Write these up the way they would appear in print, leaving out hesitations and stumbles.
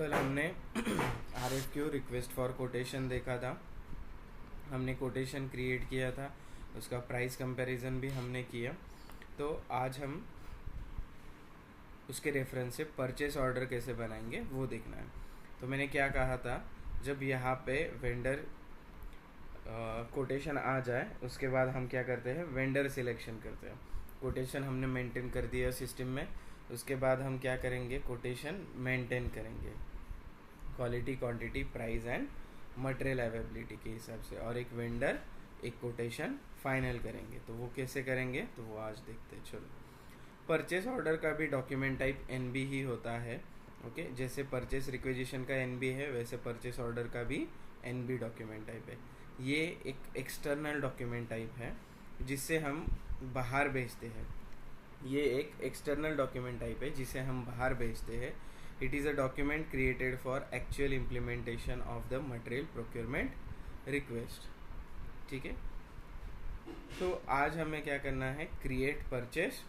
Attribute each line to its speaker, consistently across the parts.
Speaker 1: कल हमने RFQ request for quotation देखा था। हमने कोटेशन क्रिएट किया था, उसका प्राइस कंपैरिजन भी हमने किया। तो आज हम उसके रेफरेंस से परचेस ऑर्डर कैसे बनाएंगे वो देखना है। तो मैंने क्या कहा था, जब यहाँ पे वेंडर कोटेशन आ जाए उसके बाद हम क्या करते हैं, वेंडर सिलेक्शन करते हैं। कोटेशन हमने मेंटेन कर दिया सिस्टम में, उसके बाद हम क्या करेंगे, कोटेशन मेंटेन करेंगे quality, quantity, price and material availability के हिसाब से, और एक वेंडर एक कोटेशन फाइनल करेंगे। तो वो कैसे करेंगे तो वो आज देखते हैं। चलो, परचेस ऑर्डर का भी डॉक्यूमेंट टाइप एनबी ही होता है। ओके, जैसे परचेस रिक्वेजिशन का एनबी है वैसे परचेस ऑर्डर का भी एनबी डॉक्यूमेंट टाइप है। ये एक एक्सटर्नल डॉक्यूमेंट टाइप है जिससे हम बाहर भेजते हैं। ये एक एक्सटर्नल डॉक्यूमेंट टाइप है जिसे हम बाहर भेजते हैं। It is a document created for actual implementation of the material procurement request. ठीक है, तो आज हमें क्या करना है, create purchase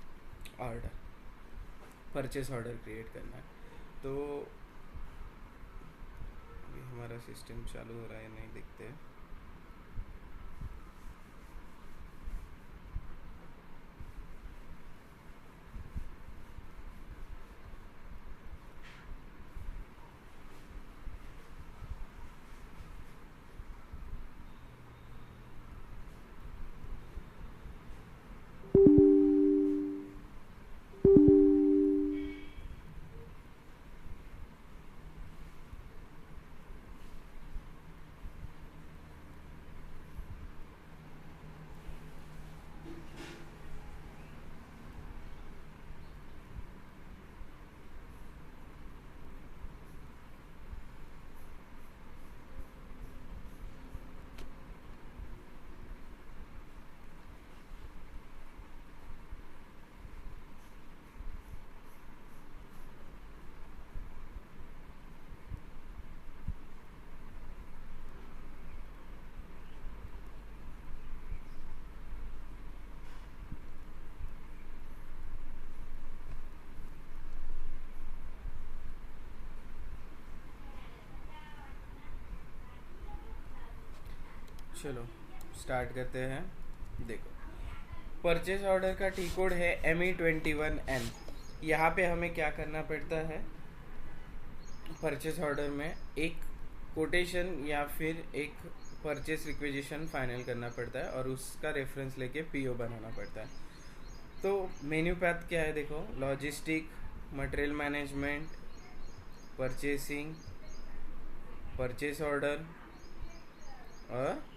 Speaker 1: order, purchase order create करना है। तो अभी हमारा सिस्टम चालू हो रहा है नहीं, देखते हैं। चलो स्टार्ट करते हैं। देखो, परचेज ऑर्डर का टी कोड है ME21N। यहाँ पे हमें क्या करना पड़ता है, परचेज ऑर्डर में एक कोटेशन या फिर एक परचेस रिक्वेजिशन फाइनल करना पड़ता है और उसका रेफरेंस लेके PO बनाना पड़ता है। तो मेन्यू पैथ क्या है, देखो, logistic, material management, purchasing, purchase order और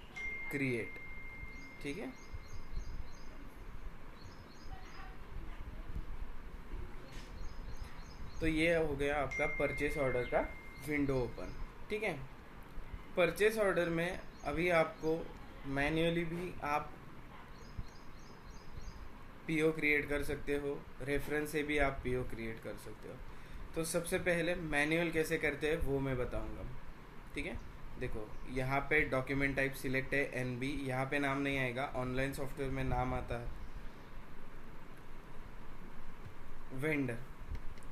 Speaker 1: क्रिएट। ठीक है, तो ये हो गया आपका परचेस ऑर्डर का विंडो ओपन। ठीक है, परचेस ऑर्डर में अभी आपको मैन्युअली भी आप PO क्रिएट कर सकते हो, रेफरेंस से भी आप PO क्रिएट कर सकते हो। तो सबसे पहले मैन्युअल कैसे करते हैं वो मैं बताऊंगा। ठीक है, देखो यहाँ पे डॉक्यूमेंट टाइप सिलेक्ट है NB, यहाँ पे नाम नहीं आएगा, ऑनलाइन सॉफ्टवेयर में नाम आता है।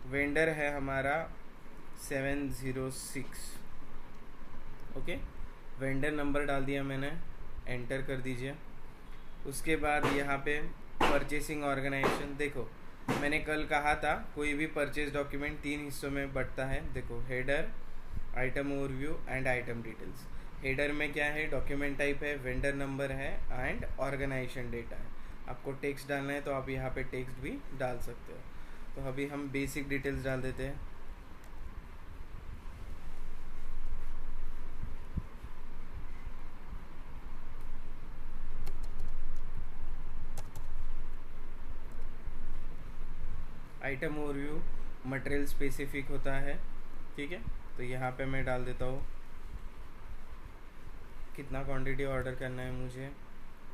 Speaker 1: वेंडर है हमारा 706। ओके, वेंडर नंबर डाल दिया मैंने, एंटर कर दीजिए। उसके बाद यहाँ पे परचेसिंग ऑर्गेनाइजेशन, देखो मैंने कल कहा था कोई भी परचेज डॉक्यूमेंट 3 हिस्सों में बढ़ता है। देखो, header, item overview and item details. Header में क्या है, डॉक्यूमेंट टाइप है, वेंडर नंबर है एंड ऑर्गेनाइजेशन डेटा है। आपको टेक्स्ट डालना है तो आप यहाँ पे टेक्स्ट भी डाल सकते हो। तो अभी हम बेसिक डिटेल्स डाल देते हैं। आइटम ओवरव्यू मटेरियल स्पेसिफिक होता है। ठीक है, तो यहाँ पे मैं डाल देता हूँ कितना क्वांटिटी ऑर्डर करना है मुझे,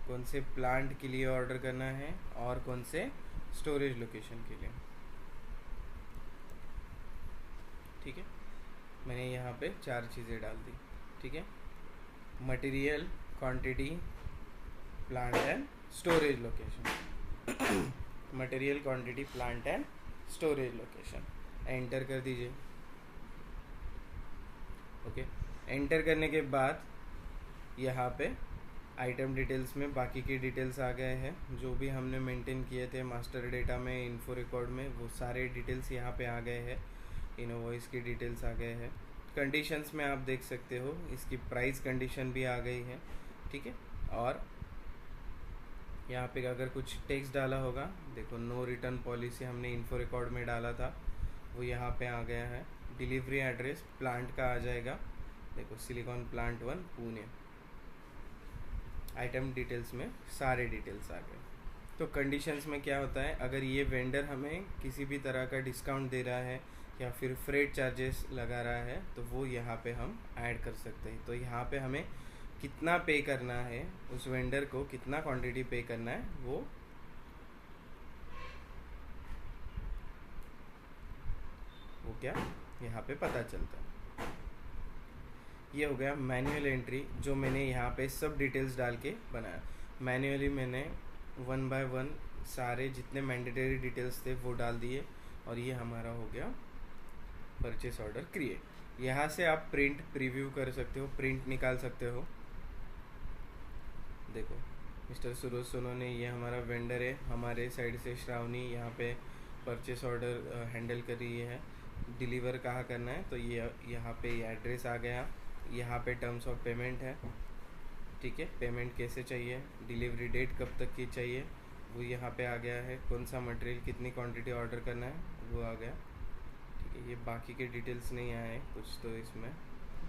Speaker 1: कौन से प्लांट के लिए ऑर्डर करना है और कौन से स्टोरेज लोकेशन के लिए। ठीक है, मैंने यहाँ पे 4 चीज़ें डाल दी। ठीक है, material, quantity, plant and storage location. Material, quantity, plant and storage location, enter कर दीजिए। ओके, एंटर करने के बाद यहाँ पे आइटम डिटेल्स में बाकी के डिटेल्स आ गए हैं, जो भी हमने मेंटेन किए थे मास्टर डेटा में, इन्फो रिकॉर्ड में, वो सारे डिटेल्स यहाँ पे आ गए हैं। इनवॉइस की डिटेल्स आ गए हैं। कंडीशंस में आप देख सकते हो इसकी प्राइस कंडीशन भी आ गई है, ठीक है। और यहाँ पे अगर कुछ टेक्स्ट डाला होगा, देखो नो रिटर्न पॉलिसी हमने इन्फो रिकॉर्ड में डाला था, वो यहाँ पे आ गया है। डिलीवरी एड्रेस प्लांट का आ जाएगा, देखो silicon plant 1 Pune. Item details में सारे डिटेल्स आ गए। तो कंडीशंस में क्या होता है, अगर ये वेंडर हमें किसी भी तरह का डिस्काउंट दे रहा है या फिर फ्रेट चार्जेस लगा रहा है, तो वो यहाँ पे हम ऐड कर सकते हैं। तो यहाँ पे हमें कितना पे करना है, उस वेंडर को कितना क्वांटिटी पे करना है, वो क्या यहाँ पे पता चलता है। ये हो गया मैनुअल एंट्री, जो मैंने यहाँ पे सब डिटेल्स डाल के बनाया। मैन्युअली मैंने 1 बाय 1 सारे जितने मैंडेटरी डिटेल्स थे वो डाल दिए, और ये हमारा हो गया परचेस ऑर्डर क्रिएट। यहाँ से आप प्रिंट प्रीव्यू कर सकते हो, प्रिंट निकाल सकते हो। देखो मिस्टर सुरोज सोनोने, ये हमारा वेंडर है, हमारे साइड से श्रावणी यहाँ पे परचेस ऑर्डर हैंडल कर रही है। डिलीवर कहाँ करना है, तो ये यहाँ पे एड्रेस आ गया। यहाँ पे टर्म्स ऑफ पेमेंट है, ठीक है, पेमेंट कैसे चाहिए, डिलीवरी डेट कब तक की चाहिए, वो यहाँ पे आ गया है। कौन सा मटेरियल कितनी क्वांटिटी ऑर्डर करना है, वो आ गया, ठीक है। ये बाकी के डिटेल्स नहीं आए, कुछ तो इसमें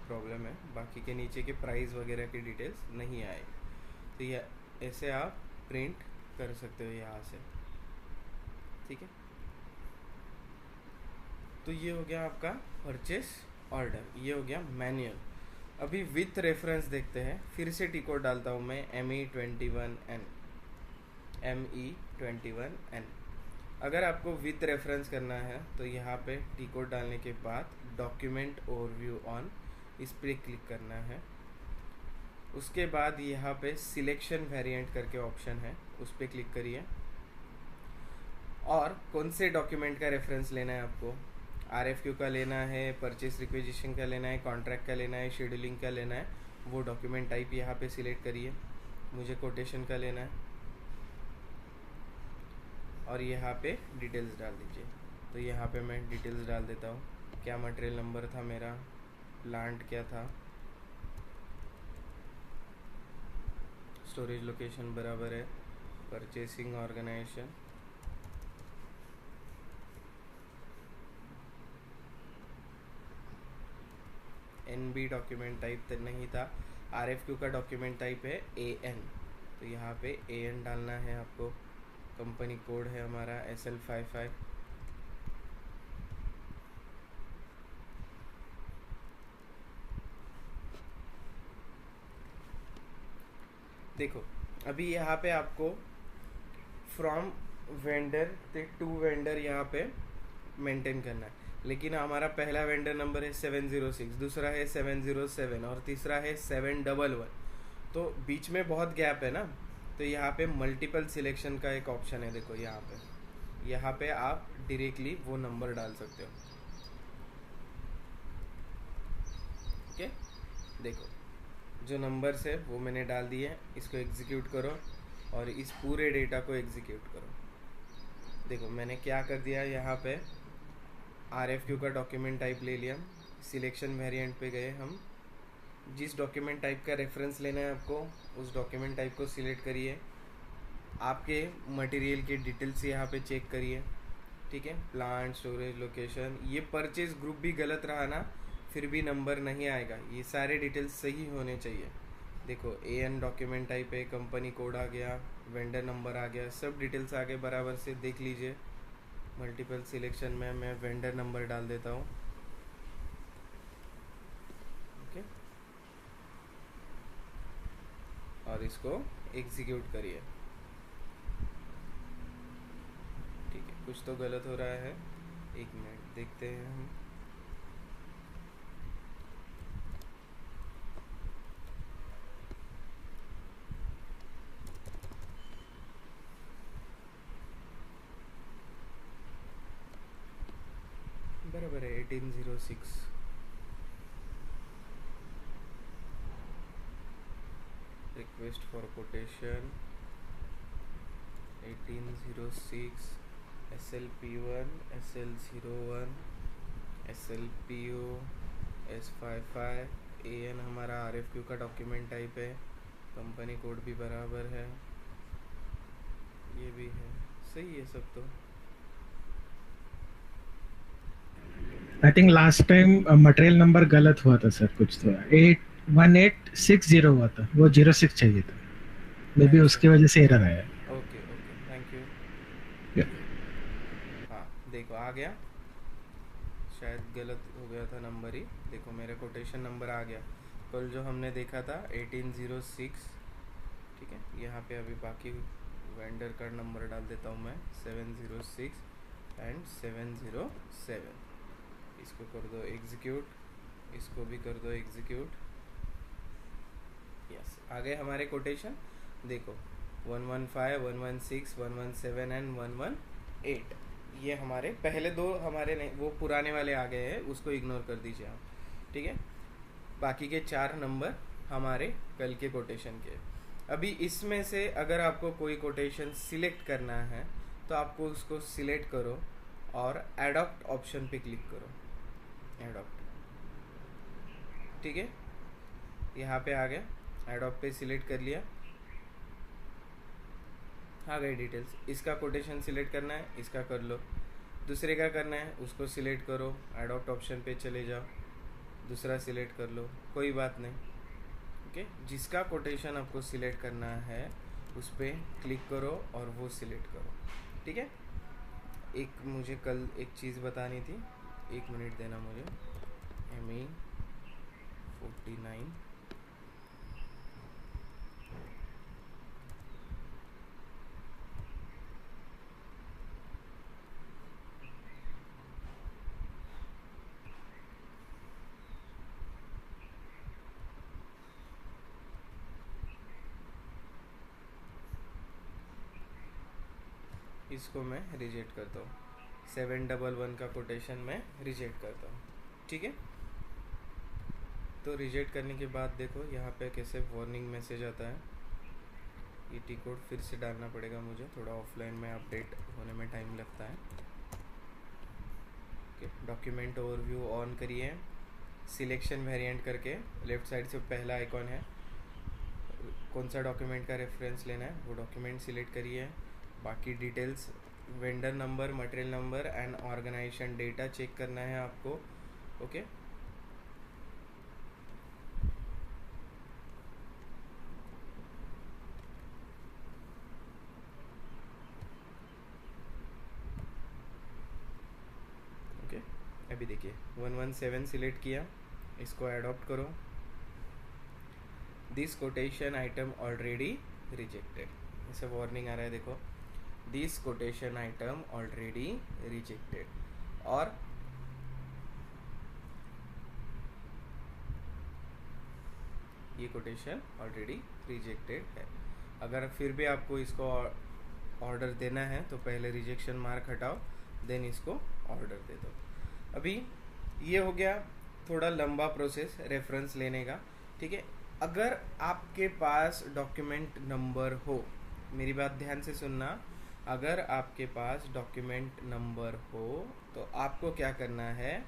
Speaker 1: प्रॉब्लम है, बाकी के नीचे के प्राइस वगैरह के डिटेल्स नहीं आए। तो ये ऐसे आप प्रिंट कर सकते हो यहाँ से, ठीक है। तो ये हो गया आपका परचेस ऑर्डर, ये हो गया मैनुअल। अभी विथ रेफरेंस देखते हैं, फिर से टी कोड डालता हूँ मैं, ME21N। अगर आपको विथ रेफरेंस करना है तो यहाँ पे टी कोड डालने के बाद डॉक्यूमेंट ओवरव्यू ऑन, इस पर क्लिक करना है। उसके बाद यहाँ पे सिलेक्शन वेरिएंट करके ऑप्शन है, उस पर क्लिक करिए। और कौन से डॉक्यूमेंट का रेफरेंस लेना है आपको, RFQ का लेना है, परचेस रिक्वेजिशन का लेना है, कॉन्ट्रैक्ट का लेना है, शेड्यूलिंग का लेना है, वो डॉक्यूमेंट टाइप यहाँ पे सिलेक्ट करिए। मुझे कोटेशन का लेना है, और यहाँ पे डिटेल्स डाल दीजिए। तो यहाँ पे मैं डिटेल्स डाल देता हूँ, क्या मटेरियल नंबर था मेरा, प्लांट क्या था, स्टोरेज लोकेशन बराबर है, purchasing organisation, NB document type नहीं था, RFQ का डॉक्यूमेंट टाइप है AN, तो यहाँ पे AN डालना है आपको। कंपनी कोड है हमारा SL55। देखो अभी यहाँ पे आपको फ्रॉम वेंडर टू वेंडर यहाँ पे मेंटेन करना है, लेकिन हमारा पहला वेंडर नंबर है 706, दूसरा है 707 और तीसरा है 711, तो बीच में बहुत गैप है ना। तो यहाँ पे मल्टीपल सिलेक्शन का एक ऑप्शन है, देखो यहाँ पे आप डायरेक्टली वो नंबर डाल सकते हो, ओके। देखो जो नंबर्स है वो मैंने डाल दिए, इसको एग्जीक्यूट करो और इस पूरे डेटा को एग्जीक्यूट करो। देखो मैंने क्या कर दिया, यहाँ पे RFQ का डॉक्यूमेंट टाइप ले लिया, सिलेक्शन वेरिएंट पे गए हम, जिस डॉक्यूमेंट टाइप का रेफरेंस लेना है आपको उस डॉक्यूमेंट टाइप को सिलेक्ट करिए। आपके मटेरियल के डिटेल्स यहाँ पे चेक करिए, ठीक है, प्लांट, स्टोरेज, लोकेशन। ये परचेज ग्रुप भी गलत रहा ना, फिर भी नंबर नहीं आएगा, ये सारे डिटेल्स सही होने चाहिए। देखो AN डॉक्यूमेंट टाइप है, कंपनी कोड आ गया, वेंडर नंबर आ गया, सब डिटेल्स आ गए बराबर से, देख लीजिए। मल्टीपल सिलेक्शन में मैं वेंडर नंबर डाल देता हूँ, ओके, और इसको एग्जीक्यूट करिए। ठीक है, कुछ तो गलत हो रहा है, एक मिनट देखते हैं हम। बराबर है 1806। Request for quotation 1806 SLP1 SL01 SLPO S55 AN हमारा RFQ का डॉक्यूमेंट टाइप है, कंपनी कोड भी बराबर है, ये भी है, सही है सब। तो
Speaker 2: I think last time material number गलत हुआ था सर, कुछ तो 81860 हुआ था, वो 06 चाहिए था, मे बी
Speaker 1: अच्छा,
Speaker 2: उसकी वजह से एरर आया।
Speaker 1: Okay okay, thank you.
Speaker 2: Yeah.
Speaker 1: हाँ देखो आ गया, शायद गलत हो गया था नंबर ही। देखो मेरा कोटेशन नंबर आ गया, कल जो हमने देखा था 1806। ठीक है, यहाँ पे अभी बाकी वेंडर का नंबर डाल देता हूँ मैं, 706 एंड 707। इसको कर दो एग्जीक्यूट, इसको भी कर दो एग्जीक्यूट। यस, आ गए हमारे कोटेशन। देखो 115 116 117 एंड 118, ये हमारे पहले दो हमारे नहीं, वो पुराने वाले आ गए हैं, उसको इग्नोर कर दीजिए आप। ठीक है, बाकी के 4 नंबर हमारे कल के कोटेशन के। अभी इसमें से अगर आपको कोई कोटेशन सिलेक्ट करना है तो आपको उसको सिलेक्ट करो और एडॉप्ट ऑप्शन पे क्लिक करो, एडॉप्ट। ठीक है, यहाँ पे आ गया, एडॉप्ट पे सिलेक्ट कर लिया, आ गई डिटेल्स। इसका कोटेशन सिलेक्ट करना है, इसका कर लो। दूसरे का करना है, उसको सिलेक्ट करो, एडॉप्ट ऑप्शन पे चले जाओ, दूसरा सिलेक्ट कर लो, कोई बात नहीं। ओके, जिसका कोटेशन आपको सिलेक्ट करना है उस पर क्लिक करो और वो सिलेक्ट करो। ठीक है, एक मुझे कल एक चीज़ बतानी थी, 1 मिनट देना मुझे। ME49 इसको मैं रिजेक्ट करता हूँ, 711 का कोटेशन मैं रिजेक्ट करता हूँ। ठीक है, तो रिजेक्ट करने के बाद देखो यहाँ पे कैसे वार्निंग मैसेज आता है। ये टी कोड फिर से डालना पड़ेगा मुझे, थोड़ा ऑफलाइन में अपडेट होने में टाइम लगता है। ओके, डॉक्यूमेंट ओवरव्यू ऑन करिए, सिलेक्शन वेरिएंट करके लेफ्ट साइड से पहला आइकॉन है, कौन सा डॉक्यूमेंट का रेफरेंस लेना है वो डॉक्यूमेंट सिलेक्ट करिए। बाकी details, vendor number, material number and organisation data check करना है आपको। ओके, ओके, अभी देखिए 117 सिलेक्ट किया, इसको एडॉप्ट करो। This quotation item already rejected, ऐसे वार्निंग आ रहा है देखो, this quotation item already rejected. और ये कोटेशन ऑलरेडी रिजेक्टेड है। अगर फिर भी आपको इसको ऑर्डर देना है तो पहले रिजेक्शन मार्क हटाओ, देन इसको ऑर्डर दे दो। अभी ये हो गया थोड़ा लंबा प्रोसेस रेफरेंस लेने का। ठीक है, अगर आपके पास डॉक्यूमेंट नंबर हो, मेरी बात ध्यान से सुनना, अगर आपके पास डॉक्यूमेंट नंबर हो तो आपको क्या करना है,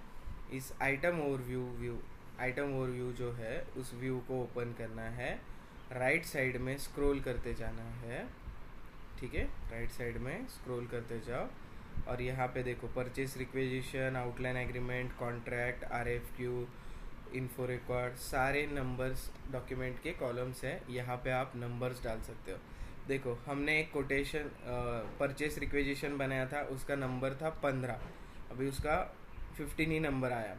Speaker 1: इस आइटम ओवरव्यू जो है उस व्यू को ओपन करना है, राइट साइड में स्क्रॉल करते जाना है। ठीक है, राइट साइड में स्क्रॉल करते जाओ और यहाँ पे देखो purchase requisition, outline agreement, contract, RFQ, info record, सारे नंबर्स डॉक्यूमेंट के कॉलम्स हैं, यहाँ पे आप नंबर्स डाल सकते हो। देखो हमने एक कोटेशन परचेस रिक्वेजिशन बनाया था, उसका नंबर था 15, अभी उसका 15 ही नंबर आया,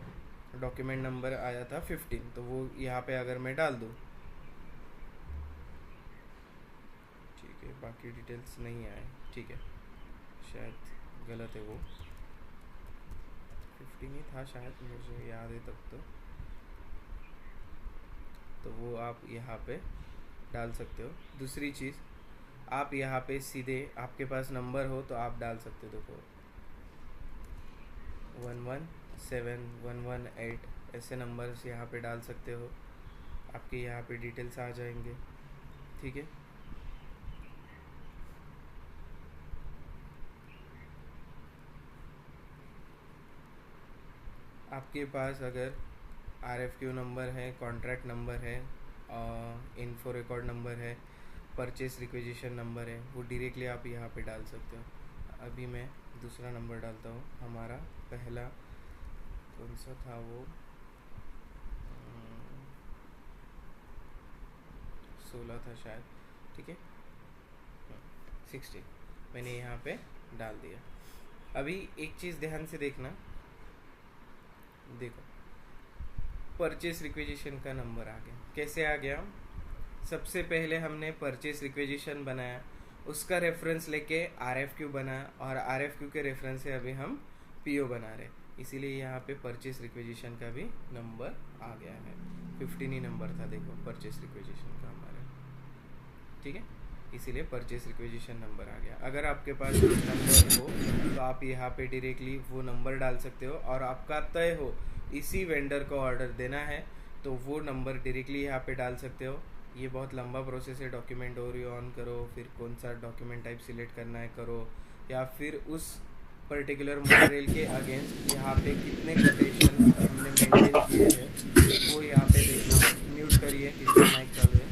Speaker 1: डॉक्यूमेंट नंबर आया था 15, तो वो यहाँ पे अगर मैं डाल दूँ, ठीक है, बाकी डिटेल्स नहीं आए, ठीक है, शायद गलत है वो, 15 ही था शायद, मुझे याद है तब तो वो आप यहाँ पे डाल सकते हो। दूसरी चीज़, आप यहाँ पे सीधे आपके पास नंबर हो तो आप डाल सकते हो, देखो 117 118 ऐसे नंबर्स यहाँ पे डाल सकते हो, आपके यहाँ पे डिटेल्स आ जाएंगे। ठीक है। आपके पास अगर RFQ नंबर है, कॉन्ट्रैक्ट नंबर है, इन्फो रिकॉर्ड नंबर है, परचेस रिक्वेजिशन नंबर है, वो डायरेक्टली आप यहाँ पे डाल सकते हो। अभी मैं दूसरा नंबर डालता हूँ। हमारा पहला कौन सा था वो, 16 था शायद, ठीक है, 60 मैंने यहाँ पे डाल दिया। अभी एक चीज़ ध्यान से देखना, देखो परचेस रिक्वेजिशन का नंबर आ गया। कैसे आ गया? सबसे पहले हमने परचेस रिक्वेजिशन बनाया, उसका रेफरेंस लेके RFQ बना, और RFQ के रेफरेंस से अभी हम PO बना रहे, इसीलिए यहाँ पे परचेस रिक्वेजिशन का भी नंबर आ गया है। 15 ही नंबर था देखो परचेस रिक्वेजिशन का हमारे, ठीक है, इसीलिए परचेस रिक्वेजिशन नंबर आ गया। अगर आपके पास नंबर हो तो आप यहाँ पे डायरेक्टली वो नंबर डाल सकते हो, और आपका तय हो इसी वेंडर को ऑर्डर देना है तो वो नंबर डायरेक्टली यहाँ पे डाल सकते हो। ये बहुत लंबा प्रोसेस है, डॉक्यूमेंट ओवरव्यू ऑन करो, फिर कौन सा डॉक्यूमेंट टाइप सिलेक्ट करना है करो, या फिर उस पर्टिकुलर मटेरियल के अगेंस्ट यहाँ पे कितने कोटेशन हमने मेंटेन किए हैं वो यहाँ पे देखना। म्यूट करिए, किसका माइक चालू है।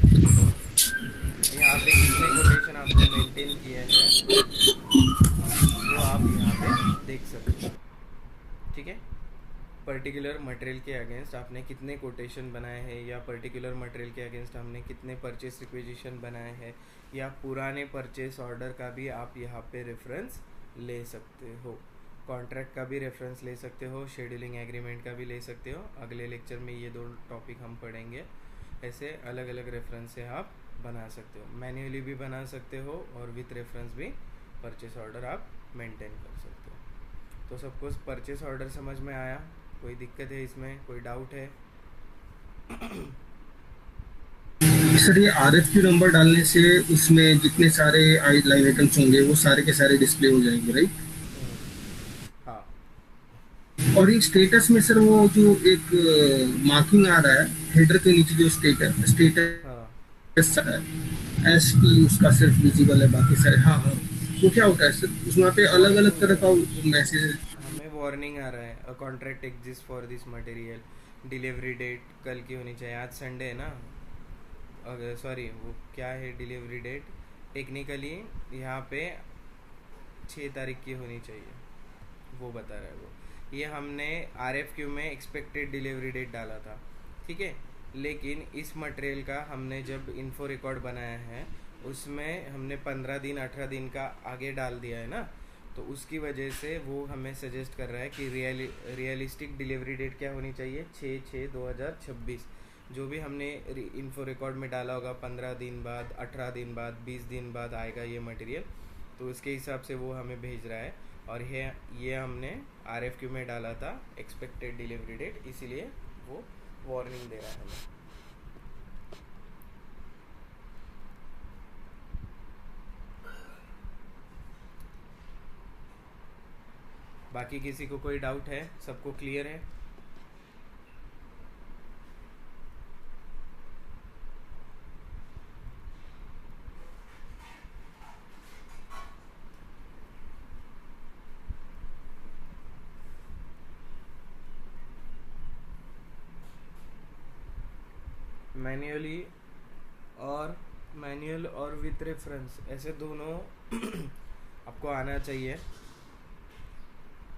Speaker 1: यहाँ पे कितने कोटेशन आपने मेंटेन किए हैं वो आप यहाँ पे देख सकते हो, ठीक है। पर्टिकुलर मटेरियल के अगेंस्ट आपने कितने कोटेशन बनाए हैं, या पर्टिकुलर मटेरियल के अगेंस्ट हमने कितने परचेस रिक्वेजिशन बनाए हैं, या पुराने परचेस ऑर्डर का भी आप यहाँ पे रेफरेंस ले सकते हो, कॉन्ट्रैक्ट का भी रेफरेंस ले सकते हो, शेड्यूलिंग एग्रीमेंट का भी ले सकते हो। अगले लेक्चर में ये 2 टॉपिक हम पढ़ेंगे। ऐसे अलग अलग रेफरेंस से आप बना सकते हो, मैन्युअली भी बना सकते हो, और विथ रेफरेंस भी परचेस ऑर्डर आप मेंटेन कर सकते हो। तो सबको परचेस ऑर्डर समझ में आया? कोई दिक्कत है इसमें, कोई डाउट है?
Speaker 3: सर ये RFQ नंबर डालने से उसमें जितने सारे लाइन आइटम्स होंगे वो सारे के सारे डिस्प्ले हो जाएंगे, राइट?
Speaker 1: हाँ।
Speaker 3: और ये स्टेटस में सर वो जो एक मार्किंग आ रहा है हेडर के नीचे, जो स्टेटस
Speaker 1: हाँ
Speaker 3: SP उसका सिर्फ विजिबल है, बाकी सारे हाँ हाँ, वो क्या होता है सर? उसमें पे अलग अलग तरह का मैसेज,
Speaker 1: हमें वार्निंग आ रहा है, a contract exist for this material, delivery date कल की होनी चाहिए। आज संडे है ना, अगर सॉरी वो क्या है डिलीवरी डेट, टेक्निकली यहाँ पे 6 तारीख की होनी चाहिए, वो बता रहा है वो। ये हमने RFQ में एक्सपेक्टेड डिलीवरी डेट डाला था, ठीक है, लेकिन इस मटेरियल का हमने जब इन्फो रिकॉर्ड बनाया है उसमें हमने 15 दिन 18 दिन का आगे डाल दिया है ना, तो उसकी वजह से वो हमें सजेस्ट कर रहा है कि रियलिस्टिक डिलीवरी डेट क्या होनी चाहिए, 6/6/2026। जो भी हमने इन्फो रिकॉर्ड में डाला होगा 15 दिन बाद, 18 दिन बाद, 20 दिन बाद आएगा ये मटेरियल, तो उसके हिसाब से वो हमें भेज रहा है। और ये हमने RFQ में डाला था एक्सपेक्टेड डिलीवरी डेट, इसीलिए वो वार्निंग दे रहा है हमें। बाकी किसी को कोई डाउट है? सबको क्लियर है? मैनुअल और विथ रेफरेंस, ऐसे दोनों आपको आना चाहिए,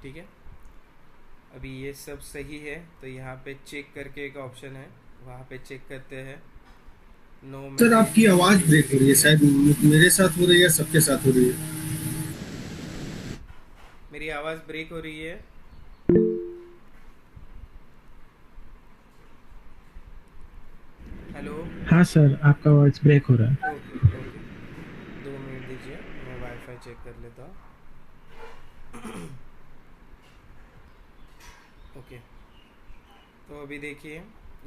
Speaker 1: ठीक है। अभी ये सब सही है तो यहाँ पे चेक करके एक ऑप्शन है, वहाँ पे चेक करते हैं। नो
Speaker 3: सर आपकी आवाज ब्रेक हो रही है, शायद मेरे साथ हो रही है, सबके साथ हो रही है।
Speaker 1: मेरी आवाज़ ब्रेक हो रही है? हेलो।
Speaker 2: हाँ सर, आपका वॉइस ब्रेक हो रहा है।
Speaker 1: ओके ओके, 2 मिनट दीजिए, मैं वाईफाई चेक कर लेता हूँ। ओके, तो अभी देखिए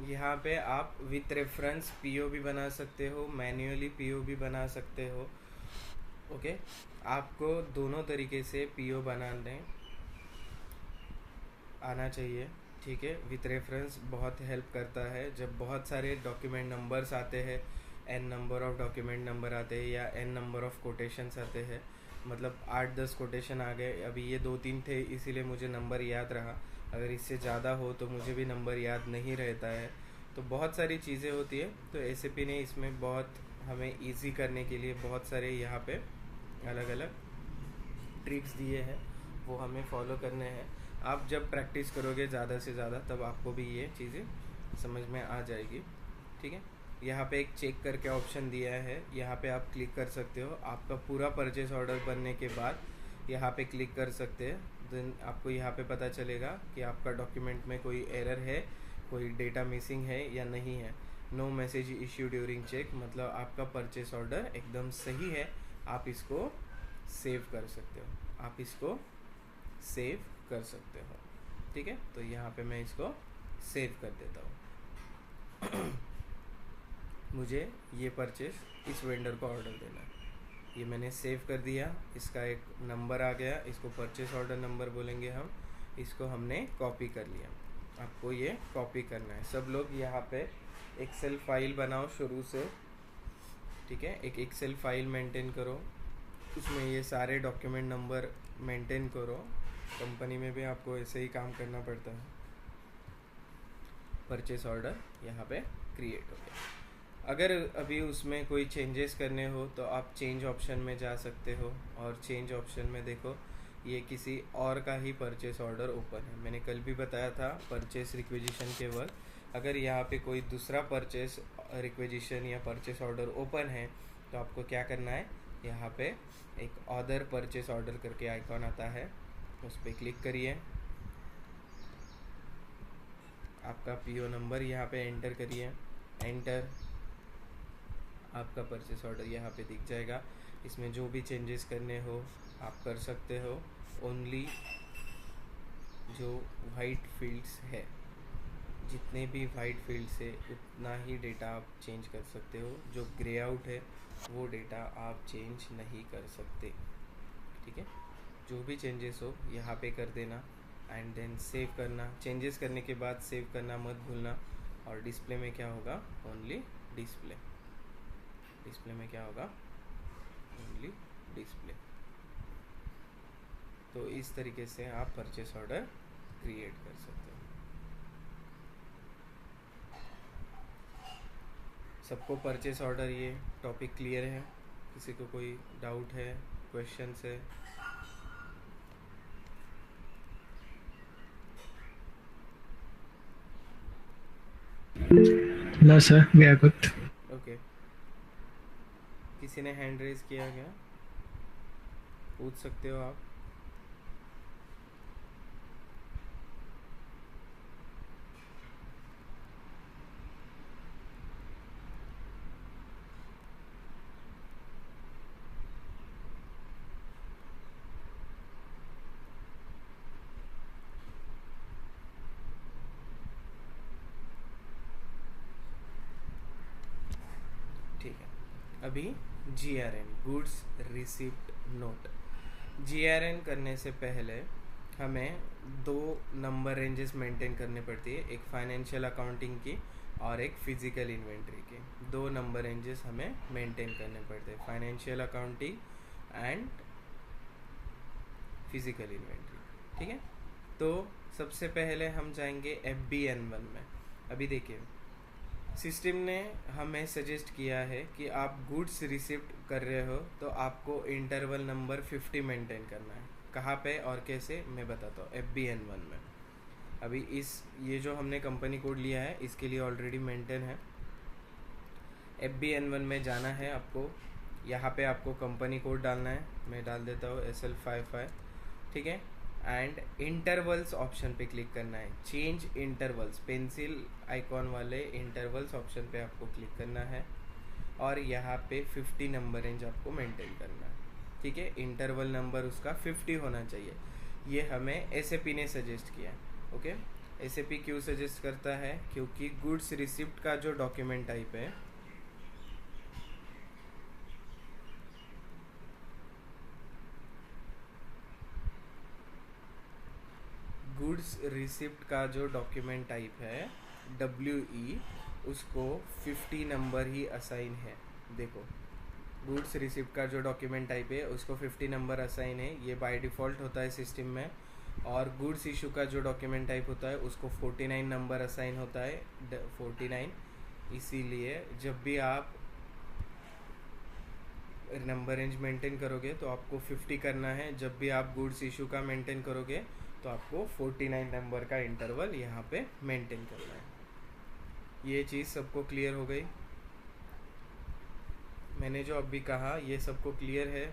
Speaker 1: यहाँ पे आप विथ रेफरेंस PO भी बना सकते हो, मैन्युअली PO भी बना सकते हो, ओके। आपको दोनों तरीके से PO बनाने आना चाहिए, ठीक है। विथ रेफरेंस बहुत हेल्प करता है, जब बहुत सारे डॉक्यूमेंट नंबर्स आते हैं, n number of document number आते हैं या n नंबर ऑफ कोटेशंस आते हैं, मतलब 8-10 कोटेशन आ गए। अभी ये 2-3 थे इसीलिए मुझे नंबर याद रहा, अगर इससे ज़्यादा हो तो मुझे भी नंबर याद नहीं रहता है। तो बहुत सारी चीज़ें होती है, तो SAP ने इसमें बहुत हमें इजी करने के लिए बहुत सारे यहाँ पे अलग अलग ट्रिक्स दिए हैं, वो हमें फॉलो करने हैं। आप जब प्रैक्टिस करोगे ज़्यादा से ज़्यादा तब आपको भी ये चीज़ें समझ में आ जाएगी। ठीक है, यहाँ पे एक चेक करके ऑप्शन दिया है, यहाँ पे आप क्लिक कर सकते हो। आपका पूरा परचेस ऑर्डर बनने के बाद यहाँ पे क्लिक कर सकते हैं, देन आपको यहाँ पे पता चलेगा कि आपका डॉक्यूमेंट में कोई एरर है, कोई डेटा मिसिंग है या नहीं है। No message issue during check, मतलब आपका परचेस ऑर्डर एकदम सही है। आप इसको सेव कर सकते हो, आप इसको सेव कर सकते हो। ठीक है, तो यहाँ पे मैं इसको सेव कर देता हूँ। मुझे ये परचेस इस वेंडर को ऑर्डर देना है, ये मैंने सेव कर दिया। इसका एक नंबर आ गया, इसको परचेस ऑर्डर नंबर बोलेंगे हम। इसको हमने कॉपी कर लिया, आपको ये कॉपी करना है। सब लोग यहाँ पे एक्सेल फाइल बनाओ शुरू से। ठीक है, एक एक्सेल फाइल मेंटेन करो, उसमें ये सारे डॉक्यूमेंट नंबर मेंटेन करो। कंपनी में भी आपको ऐसे ही काम करना पड़ता है। परचेस ऑर्डर यहाँ पे क्रिएट हो गया। अगर अभी उसमें कोई चेंजेस करने हो तो आप चेंज ऑप्शन में जा सकते हो, और चेंज ऑप्शन में देखो ये किसी और का ही परचेस ऑर्डर ओपन है। मैंने कल भी बताया था परचेस रिक्वेजिशन के वक्त अगर यहाँ पे कोई दूसरा परचेस रिक्वेजिशन या परचेस ऑर्डर ओपन है तो आपको क्या करना है, यहाँ पे एक अदर परचेस ऑर्डर करके आइकॉन आता है, उस पर क्लिक करिए। आपका PO नंबर यहाँ पे एंटर करिए, एंटर। आपका परचेस ऑर्डर यहाँ पे दिख जाएगा। इसमें जो भी चेंजेस करने हो आप कर सकते हो। ओनली जो वाइट फील्ड्स है, जितने भी वाइट फील्ड्स है उतना ही डेटा आप चेंज कर सकते हो। जो ग्रे आउट है वो डेटा आप चेंज नहीं कर सकते। ठीक है, जो भी चेंजेस हो यहाँ पे कर देना एंड देन सेव करना। चेंजेस करने के बाद सेव करना मत भूलना। और डिस्प्ले में क्या होगा, ओनली डिस्प्ले। डिस्प्ले में क्या होगा, ओनली डिस्प्ले। तो इस तरीके से आप परचेस ऑर्डर क्रिएट कर सकते हो। सबको परचेस ऑर्डर ये टॉपिक क्लियर है? किसी को कोई डाउट है, क्वेश्चंस है?
Speaker 2: No sir, we are good.
Speaker 1: Okay, किसी ने हैंड रेज किया क्या? पूछ सकते हो आप। ठीक है, अभी GRN, goods receipt note. GRN करने से पहले हमें 2 नंबर रेंजेस मेंटेन करने पड़ती है, एक फाइनेंशियल अकाउंटिंग की और एक फिजिकल इन्वेंट्री की। 2 नंबर रेंजेस हमें मेंटेन करने पड़ते हैं, financial accounting and physical inventory. ठीक है, तो सबसे पहले हम जाएंगे FBN1 में। अभी देखिए, सिस्टम ने हमें सजेस्ट किया है कि आप गुड्स रिसिप्ट कर रहे हो तो आपको इंटरवल नंबर 50 मेंटेन करना है। कहाँ पे और कैसे मैं बताता हूँ। FBN1 में अभी ये जो हमने कंपनी कोड लिया है इसके लिए ऑलरेडी मेंटेन है। FBN1 में जाना है आपको, यहाँ पे आपको कंपनी कोड डालना है। मैं डाल देता हूँ SL55। ठीक है, एंड इंटरवल्स ऑप्शन पे क्लिक करना है। चेंज इंटरवल्स, पेंसिल आइकॉन वाले इंटरवल्स ऑप्शन पे आपको क्लिक करना है और यहाँ पे 50 नंबर रेंज आपको मेंटेन करना है। ठीक है, इंटरवल नंबर उसका 50 होना चाहिए। ये हमें SAP ने सजेस्ट किया। ओके, SAP क्यों सजेस्ट करता है, क्योंकि गुड्स रिसिप्ट का जो डॉक्यूमेंट टाइप है, गुड्स रिसिप्ट का जो डॉक्यूमेंट टाइप है WE, उसको 50 नंबर ही असाइन है। देखो, गुड्स रिसिप्ट का जो डॉक्यूमेंट टाइप है उसको 50 नंबर असाइन है, ये बाय डिफ़ॉल्ट होता है सिस्टम में। और गुड्स इशू का जो डॉक्यूमेंट टाइप होता है उसको 49 नंबर असाइन होता है, 49। इसीलिए जब भी आप नंबर रेंज मेंटेन करोगे तो आपको 50 करना है, जब भी आप गुड्स इशू का मेंटेन करोगे तो आपको 49 नंबर का इंटरवल यहाँ पे मेंटेन करना है। ये चीज़ सबको क्लियर हो गई? मैंने जो अभी कहा ये सबको क्लियर है?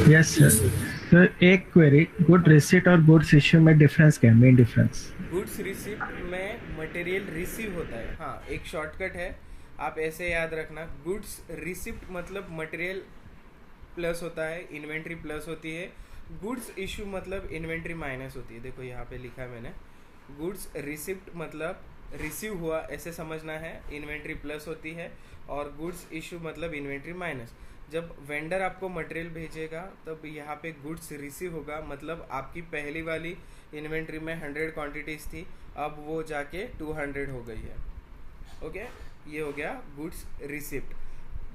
Speaker 2: Yes sir. तो एक क्वेरी, गुड रिसीट और गुड्स इश्यू में डिफरेंस क्या है, मेन डिफरेंस?
Speaker 1: गुड्स रिसिप्ट में मटेरियल रिसीव होता है। हाँ, एक शॉर्टकट है, आप ऐसे याद रखना, गुड्स रिसिप्ट मतलब मटेरियल प्लस होता है, इन्वेंट्री प्लस होती है। गुड्स इशू मतलब इन्वेंट्री माइनस होती है। देखो यहाँ पे लिखा है मैंने, गुड्स रिसिप्ट मतलब रिसीव हुआ ऐसे समझना है, इन्वेंट्री प्लस होती है। और गुड्स इशू मतलब इन्वेंट्री माइनस। जब वेंडर आपको मटेरियल भेजेगा तब यहाँ पे गुड्स रिसीव होगा, मतलब आपकी पहली वाली इन्वेंट्री में 100 क्वांटिटीज़ थी, अब वो जाके 200 हो गई है। ओके, ये हो गया गुड्स रिसिप्ट।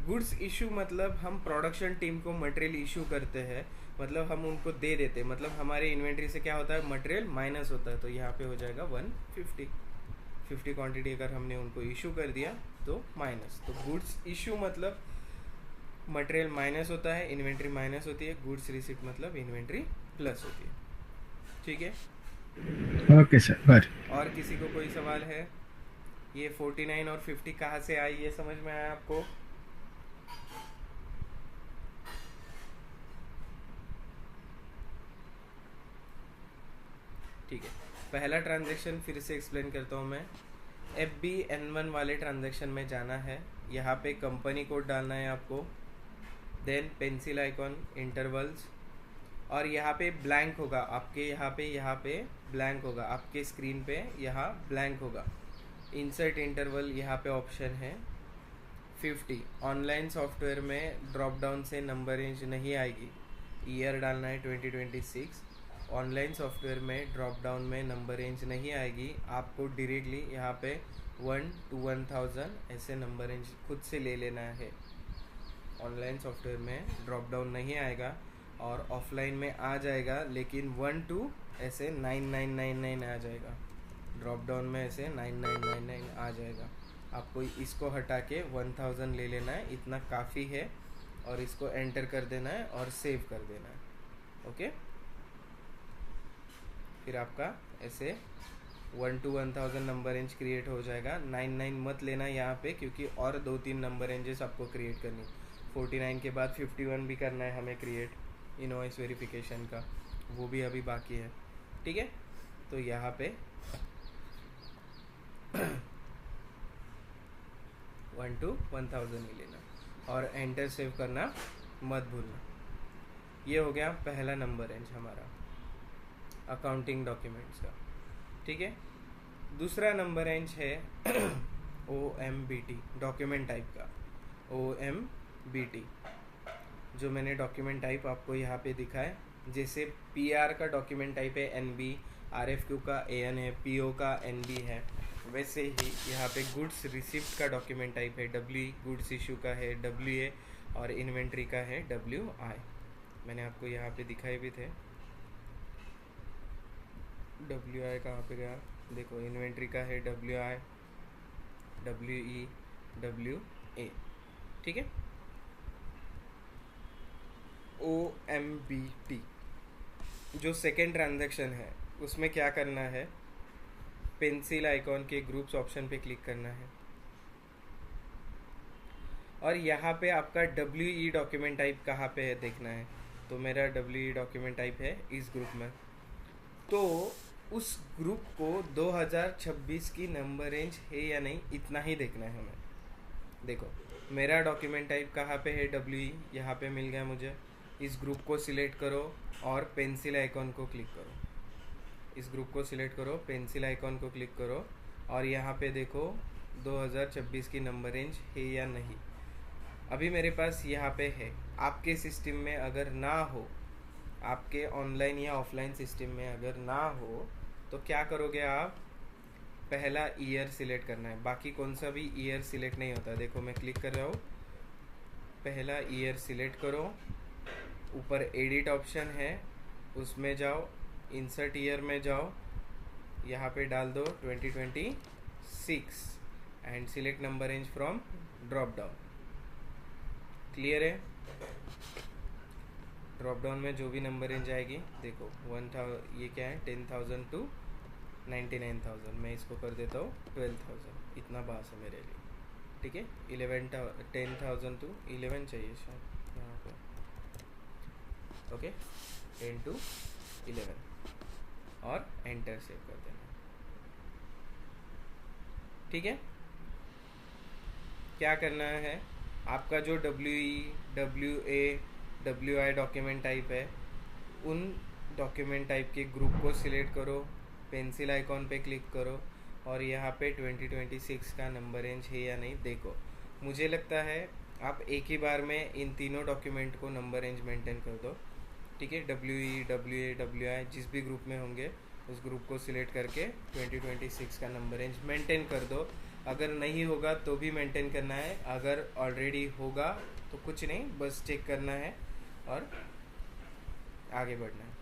Speaker 1: गुड्स इशू मतलब हम प्रोडक्शन टीम को मटेरियल इशू करते हैं, मतलब हम उनको दे देते हैं, मतलब हमारे इन्वेंट्री से क्या होता है, मटेरियल माइनस होता है। तो यहाँ पे हो जाएगा 150 क्वांटिटी अगर हमने उनको इशू कर दिया तो माइनस। तो गुड्स इशू मतलब मटेरियल माइनस होता है, इन्वेंट्री माइनस होती है। गुड्स रिसिप्ट मतलब इन्वेंट्री प्लस होती है। ठीक है,
Speaker 2: ओके सर, गुड।
Speaker 1: और किसी को कोई सवाल है? ये 49 और 50 कहाँ से आई, ये समझ में आया आपको? ठीक है, पहला ट्रांजैक्शन फिर से एक्सप्लेन करता हूँ मैं। FBN1 वाले ट्रांजैक्शन में जाना है, यहाँ पे कंपनी कोड डालना है आपको, देन पेंसिल आइकॉन, इंटरवल्स, और यहाँ पे ब्लैंक होगा आपके, यहाँ पे ब्लैंक होगा आपके स्क्रीन पे, यहाँ ब्लैंक होगा। इंसर्ट इंटरवल यहाँ पे ऑप्शन है 50। ऑनलाइन सॉफ्टवेयर में ड्रॉप डाउन से नंबर रेंज नहीं आएगी, ईयर डालना है 2026। ऑनलाइन सॉफ्टवेयर में ड्रॉप डाउन में नंबर रेंज नहीं आएगी, आपको डायरेक्टली यहाँ पे 1 to 1000 ऐसे नंबर रेंज खुद से ले लेना है। ऑनलाइन सॉफ्टवेयर में ड्रॉप डाउन नहीं आएगा और ऑफलाइन में आ जाएगा, लेकिन 1 to ऐसे 9999 आ जाएगा। ड्रॉप डाउन में ऐसे 9999 आ जाएगा। आपको इसको हटा के 1000 ले लेना है, इतना काफ़ी है, और इसको एंटर कर देना है और सेव कर देना है। ओके, फिर आपका ऐसे 1 to 1000 नंबर रेंज क्रिएट हो जाएगा। 99 मत लेना यहाँ पे, क्योंकि और 2-3 नंबर रेंजेस आपको क्रिएट करनी। 49 के बाद 51 भी करना है हमें क्रिएट इनवॉइस वेरिफिकेशन का, वो भी अभी बाकी है। ठीक है, तो यहाँ पे 1 to 1000 ही लेना और एंटर सेव करना मत भूलना। ये हो गया पहला नंबर रेंज हमारा अकाउंटिंग डॉक्यूमेंट्स का। ठीक है, दूसरा नंबर रेंज है OMBT डॉक्यूमेंट टाइप का। OMBT जो मैंने डॉक्यूमेंट टाइप आपको यहाँ पे दिखाया, जैसे PR का डॉक्यूमेंट टाइप है NB, RFQ का AN है, PO का NB है, वैसे ही यहाँ पे गुड्स रिसिप्ट का डॉक्यूमेंट टाइप है WE, गुड्स इशू का है WA, और इन्वेंट्री का है WI। मैंने आपको यहाँ पे दिखाए भी थे। WI कहाँ पे गया, देखो, इन्वेंट्री का है WI, WE, WA। ठीक है, OMBT जो सेकेंड ट्रांजैक्शन है उसमें क्या करना है, पेंसिल आइकॉन के ग्रुप्स ऑप्शन पे क्लिक करना है, और यहाँ पे आपका WE डॉक्यूमेंट टाइप कहाँ पे है देखना है। तो मेरा WE डॉक्यूमेंट टाइप है इस ग्रुप में, तो उस ग्रुप को 2026 की नंबर रेंज है या नहीं, इतना ही देखना है हमें। देखो, मेरा डॉक्यूमेंट टाइप कहाँ पे है WE, यहाँ पे मिल गया मुझे। इस ग्रुप को सिलेक्ट करो और पेंसिल आइकॉन को क्लिक करो। इस ग्रुप को सिलेक्ट करो, पेंसिल आइकॉन को क्लिक करो, और यहाँ पे देखो 2026 की नंबर रेंज है या नहीं। अभी मेरे पास यहाँ पे है। आपके सिस्टम में अगर ना हो, आपके ऑनलाइन या ऑफलाइन सिस्टम में अगर ना हो, तो क्या करोगे आप, पहला ईयर सिलेक्ट करना है, बाकी कौन सा भी ईयर सिलेक्ट नहीं होता। देखो मैं क्लिक कर रहा हूँ, पहला ईयर सिलेक्ट करो, ऊपर एडिट ऑप्शन है उसमें जाओ, इंसर्ट ईयर में जाओ, यहाँ पे डाल दो 2026 and select number range from drop down. Clear है? ड्रॉप डाउन में जो भी नंबर रेंज आएगी, देखो 1000, ये क्या है 10,000 टू 99,000, मैं इसको कर देता हूँ 12,000, इतना बास है मेरे लिए। ठीक है, 10,000 टू 11 चाहिए शायद यहाँ पे। ओके, 10 टू 11 और एंटर सेव कर देना। ठीक है, क्या करना है, आपका जो WE, WI डॉक्यूमेंट टाइप है, उन डॉक्यूमेंट टाइप के ग्रुप को सिलेक्ट करो, पेंसिल आइकॉन पे क्लिक करो और यहाँ पे 2026 का नंबर रेंज है या नहीं देखो। मुझे लगता है आप एक ही बार में इन तीनों डॉक्यूमेंट को नंबर रेंज मेंटेन कर दो। ठीक है, WE, WA, WI जिस भी ग्रुप में होंगे उस ग्रुप को सिलेक्ट करके 2026 का नंबर रेंज मेंटेन कर दो। अगर नहीं होगा तो भी मेंटेन करना है, अगर ऑलरेडी होगा तो कुछ नहीं, बस चेक करना है और आगे बढ़ना है।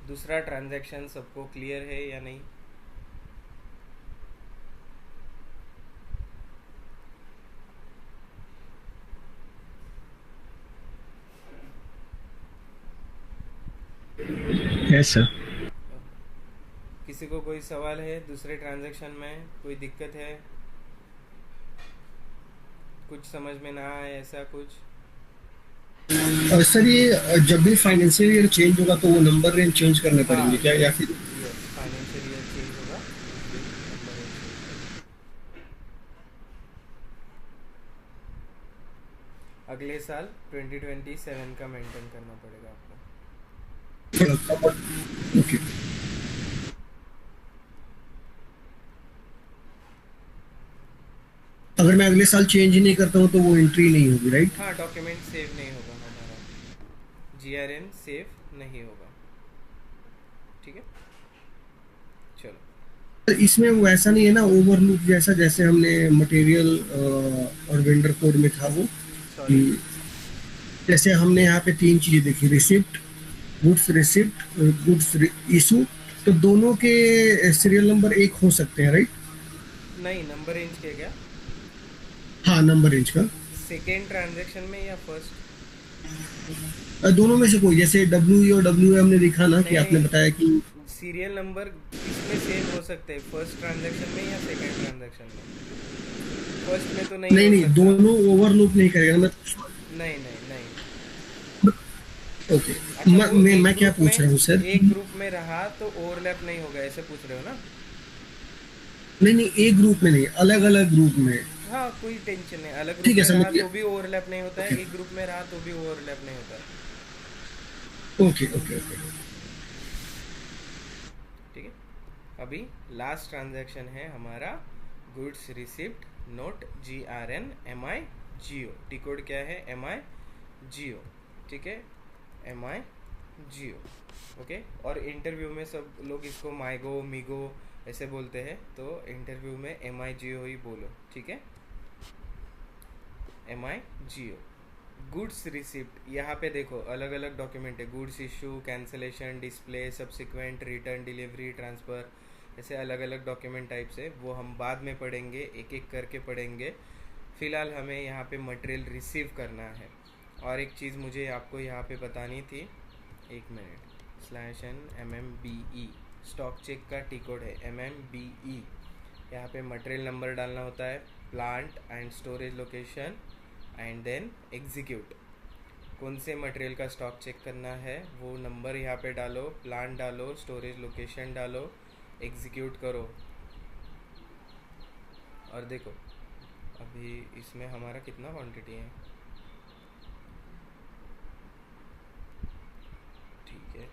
Speaker 1: दूसरा ट्रांजैक्शन सबको क्लियर है या नहीं?
Speaker 2: Yes sir.
Speaker 1: किसी को कोई सवाल है दूसरे ट्रांजैक्शन में? कोई दिक्कत है? कुछ समझ में ना आए ऐसा कुछ?
Speaker 3: सर ये जब भी फाइनेंशियल ईयर चेंज होगा तो वो नंबर रेंज चेंज करने पड़ेंगे क्या, या फिर
Speaker 1: फाइनेंशियल ईयर चेंज होगा, नंबर रेंज चेंज होगा। अगले साल 2027 का मेंटेन करना पड़ेगा आपको।
Speaker 3: ओके। अगर मैं अगले साल चेंज ही नहीं करता हूँ तो वो एंट्री नहीं होगी, राइट?
Speaker 1: हाँ, डॉक्यूमेंट सेव नहीं होगा हमारा, GRN सेव नहीं होगा। ठीक है, चलो।
Speaker 3: तो इसमें वो ऐसा नहीं है ना ओवरलूप जैसा, जैसे हमने मटेरियल और वेंडर कोड में था वो, कि जैसे हमने यहाँ पे तीन चीजें देखी, receipt, goods receipt, goods issue, तो दोनों के सीरियल नंबर एक हो सकते हैं, राइट?
Speaker 1: नहीं, नंबर रेंज के क्या?
Speaker 3: हाँ, नंबर रेंज का
Speaker 1: सेकेंड ट्रांजैक्शन में या फर्स्ट?
Speaker 3: दोनों में से कोई, जैसे WE और WA हमने देखा ना कि आपने
Speaker 1: नहीं,
Speaker 3: बताया कि
Speaker 1: सीरियल नंबर किसमें सेव हो सकते हैं, फर्स्ट ट्रांजैक्शन में या सेकेंड ट्रांजैक्शन में? फर्स्ट में तो नहीं
Speaker 3: नहीं
Speaker 1: हो
Speaker 3: नहीं,
Speaker 1: सकता।
Speaker 3: दोनों ओवरलूप नहीं करेगा। मैं
Speaker 1: नहीं नहीं नहीं।
Speaker 3: ओके,
Speaker 1: अच्छा, वो
Speaker 3: मैं
Speaker 1: एक
Speaker 3: क्या
Speaker 1: ग्रुप
Speaker 3: पूछ रहा हूँ
Speaker 1: में,
Speaker 3: सर,
Speaker 1: एक ग्रुप में रहा तो ओवरलैप नहीं होगा, ऐसे पूछ रहे हो ना?
Speaker 3: नहीं नहीं, एक ग्रुप में नहीं, अलग अलग ग्रुप में।
Speaker 1: हाँ, कोई टेंशन नहीं, अलग ग्रुप
Speaker 3: ठीक है,
Speaker 1: में
Speaker 3: समझ
Speaker 1: रहा
Speaker 3: गया।
Speaker 1: तो भी ओवरलैप नहीं होता है,
Speaker 3: ओके
Speaker 1: एक ग्रुप में रहा तो भी ओवरलैप नहीं होता है।
Speaker 3: Okay okay okay.
Speaker 1: ठीक है, अभी लास्ट ट्रांजैक्शन है हमारा goods receipt note GRN MI GO। T code क्या है? MI GO। ठीक है, MI GO। ओके, और इंटरव्यू में सब लोग इसको माइगो मीगो ऐसे बोलते हैं, तो इंटरव्यू में MI GO ही बोलो। ठीक है, MI GO। गुड्स रिसिप्ट, यहाँ पे देखो अलग अलग डॉक्यूमेंट है, goods issue, cancellation, display, subsequent, return, delivery, transfer, ऐसे अलग अलग डॉक्यूमेंट टाइप्स है, वो हम बाद में पढ़ेंगे, एक एक करके पढ़ेंगे। फ़िलहाल हमें यहाँ पे मटेरियल रिसीव करना है। और एक चीज़ मुझे आपको यहाँ पे बतानी थी, एक मिनट, /NMMBE स्टॉक चेक का टी कोड है MMBE। यहाँ पे मटेरियल नंबर डालना होता है, plant and storage location and then execute. कौन से मटेरियल का स्टॉक चेक करना है वो नंबर यहाँ पे डालो, प्लांट डालो, स्टोरेज लोकेशन डालो, एग्जीक्यूट करो। और देखो अभी इसमें हमारा कितना क्वांटिटी है। ठीक है,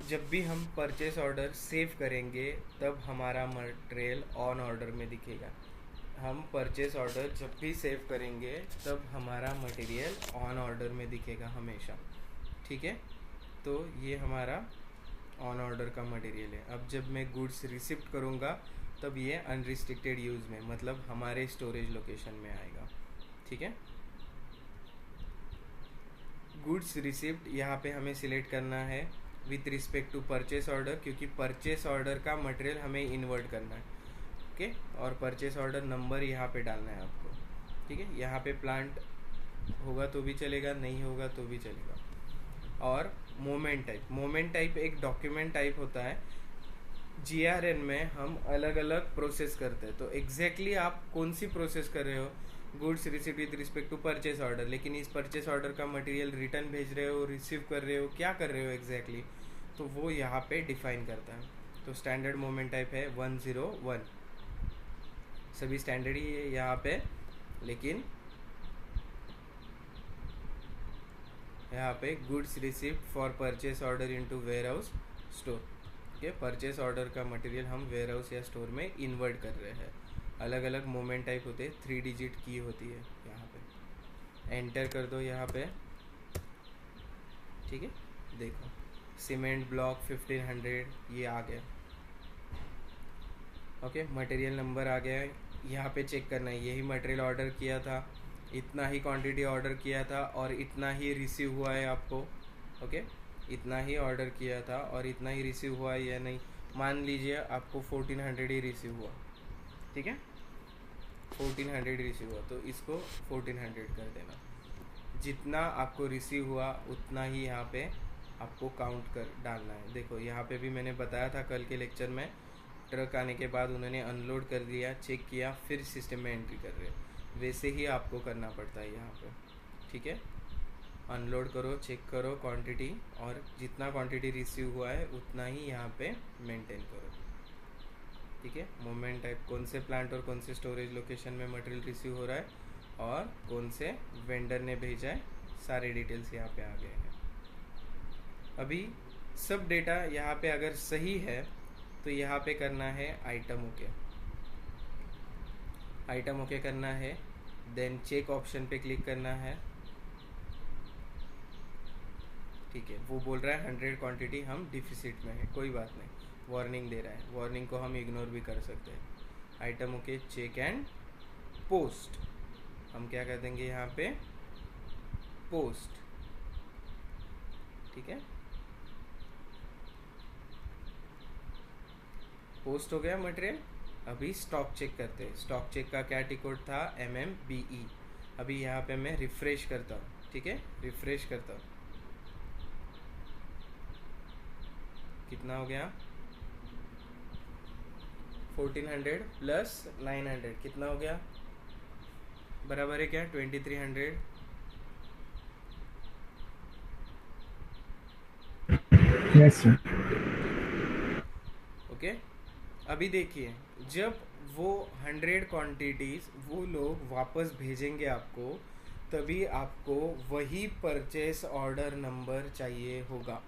Speaker 1: जब भी हम परचेस ऑर्डर सेव करेंगे तब हमारा मटेरियल ऑन ऑर्डर में दिखेगा। हम परचेस ऑर्डर जब भी सेव करेंगे तब हमारा मटेरियल ऑन ऑर्डर में दिखेगा हमेशा। ठीक है, तो ये हमारा ऑन ऑर्डर का मटेरियल है। अब जब मैं गुड्स रिसिप्ट करूँगा तब ये अनरिस्ट्रिक्टेड यूज़ में, मतलब हमारे स्टोरेज लोकेशन में आएगा। ठीक है, गुड्स रिसिप्ट यहाँ पे हमें सिलेक्ट करना है with respect to purchase order, क्योंकि परचेस ऑर्डर का मटेरियल हमें इन्वर्ट करना है। ओके, और परचेस ऑर्डर नंबर यहाँ पे डालना है आपको। ठीक है, यहाँ पे प्लांट होगा तो भी चलेगा, नहीं होगा तो भी चलेगा। और मोमेंट टाइप एक डॉक्यूमेंट टाइप होता है। जीआरएन में हम अलग अलग प्रोसेस करते हैं, तो एग्जैक्टली आप कौन सी प्रोसेस कर रहे हो, goods received with respect to purchase order, लेकिन इस परचेस ऑर्डर का मटेरियल रिटर्न भेज रहे हो, रिसीव कर रहे हो, क्या कर रहे हो एग्जैक्टली, तो वो यहाँ पे डिफाइन करता है। तो स्टैंडर्ड मोमेंट टाइप है 101, सभी स्टैंडर्ड ही है यहाँ पे, लेकिन यहाँ पे goods received for purchase order into warehouse store. Okay, purchase order का मटेरियल हम वेयर हाउस या स्टोर में इन्वर्ट कर रहे हैं। अलग अलग मोमेंट टाइप होते हैं, 3 डिजिट की होती है यहाँ पे। एंटर कर दो यहाँ पे। ठीक है, देखो सीमेंट ब्लॉक 1500 ये आ गया। ओके, मटेरियल नंबर आ गया है, यहाँ पे चेक करना है यही मटेरियल ऑर्डर किया था, इतना ही क्वांटिटी ऑर्डर किया था और इतना ही रिसीव हुआ है आपको। ओके, इतना ही ऑर्डर किया था और इतना ही रिसीव हुआ है या नहीं। मान लीजिए आपको 1400 ही रिसीव हुआ। ठीक है, 1400 रिसीव हुआ तो इसको 1400 कर देना। जितना आपको रिसीव हुआ उतना ही यहाँ पे आपको काउंट कर डालना है। देखो यहाँ पे भी मैंने बताया था कल के लेक्चर में, ट्रक आने के बाद उन्होंने अनलोड कर दिया, चेक किया, फिर सिस्टम में एंट्री कर रहे, वैसे ही आपको करना पड़ता है यहाँ पे। ठीक है, अनलोड करो, चेक करो क्वांटिटी, और जितना क्वांटिटी रिसीव हुआ है उतना ही यहाँ पे मेंटेन करो। ठीक है, मोमेंट टाइप कौन से प्लांट और कौन से स्टोरेज लोकेशन में मटेरियल रिसीव हो रहा है और कौन से वेंडर ने भेजा है, सारे डिटेल्स यहाँ पे आ गए हैं। अभी सब डेटा यहाँ पे अगर सही है तो यहाँ पे करना है आइटम ओके, आइटम ओके करना है, देन चेक ऑप्शन पे क्लिक करना है। ठीक है, वो बोल रहा है 100 क्वांटिटी हम डिफिसिट में है, कोई बात नहीं, वार्निंग दे रहा है, वार्निंग को हम इग्नोर भी कर सकते हैं। Item okay, check and post, हम क्या कर देंगे यहाँ पे पोस्ट। ठीक है, पोस्ट हो गया मटेरियल। अभी स्टॉक चेक करते हैं। स्टॉक चेक का क्या टिकोड था, MMBE। अभी यहाँ पे मैं रिफ्रेश करता हूँ। ठीक है, रिफ्रेश करता हूँ, कितना हो गया 1400 प्लस 900 कितना हो गया, बराबर है क्या 2300।
Speaker 2: Yes sir.
Speaker 1: ओके, अभी देखिए जब वो 100 क्वांटिटीज वो लोग वापस भेजेंगे आपको, तभी आपको वही परचेस ऑर्डर नंबर चाहिए होगा।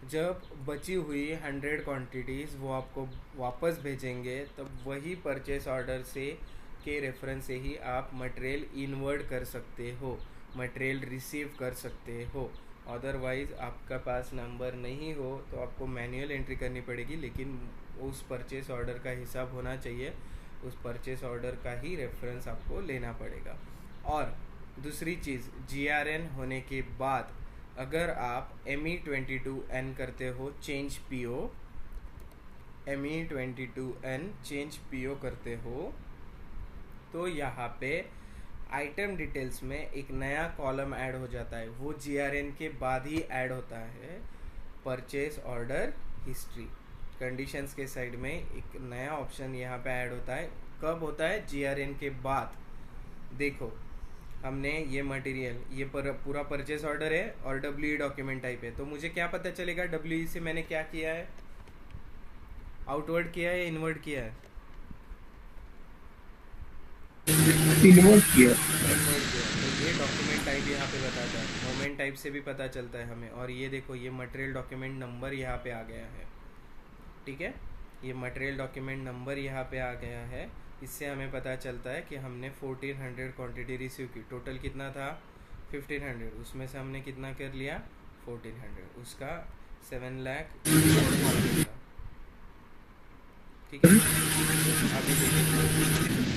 Speaker 1: जब बची हुई 100 क्वांटिटीज़ वो आपको वापस भेजेंगे तब वही परचेस ऑर्डर से के रेफरेंस से ही आप मटेरियल इन्वर्ट कर सकते हो, मटेरियल रिसीव कर सकते हो। अदरवाइज़ आपका पास नंबर नहीं हो तो आपको मैन्युअल एंट्री करनी पड़ेगी, लेकिन उस परचेस ऑर्डर का हिसाब होना चाहिए, उस परचेस ऑर्डर का ही रेफरेंस आपको लेना पड़ेगा। और दूसरी चीज़, GRN होने के बाद अगर आप ME22N करते हो change PO, ME22N change PO करते हो तो यहाँ पे आइटम डिटेल्स में एक नया कॉलम ऐड हो जाता है। वो GRN के बाद ही ऐड होता है, परचेस ऑर्डर हिस्ट्री। कंडीशंस के साइड में एक नया ऑप्शन यहाँ पे ऐड होता है। कब होता है, GRN के बाद। देखो हमने ये मटेरियल, ये पूरा परचेस ऑर्डर है और WE डॉक्यूमेंट टाइप है, तो मुझे क्या पता चलेगा WE से मैंने क्या किया है, आउटवर्ड किया है या इनवर्ड किया है,
Speaker 3: इन्वर्ट किया।
Speaker 1: तो ये डॉक्यूमेंट टाइप यहाँ पे बताता है, मोमेंट टाइप से भी पता चलता है हमें। और ये देखो ये मटेरियल डॉक्यूमेंट नंबर यहाँ पे आ गया है। ठीक है, ये मटेरियल डॉक्यूमेंट नंबर यहाँ पे आ गया है, इससे हमें पता चलता है कि हमने 1400 क्वांटिटी रिसीव की। टोटल कितना था 1500, उसमें से हमने कितना कर लिया 1400, उसका 7 लाख ठीक है। अभी देखिए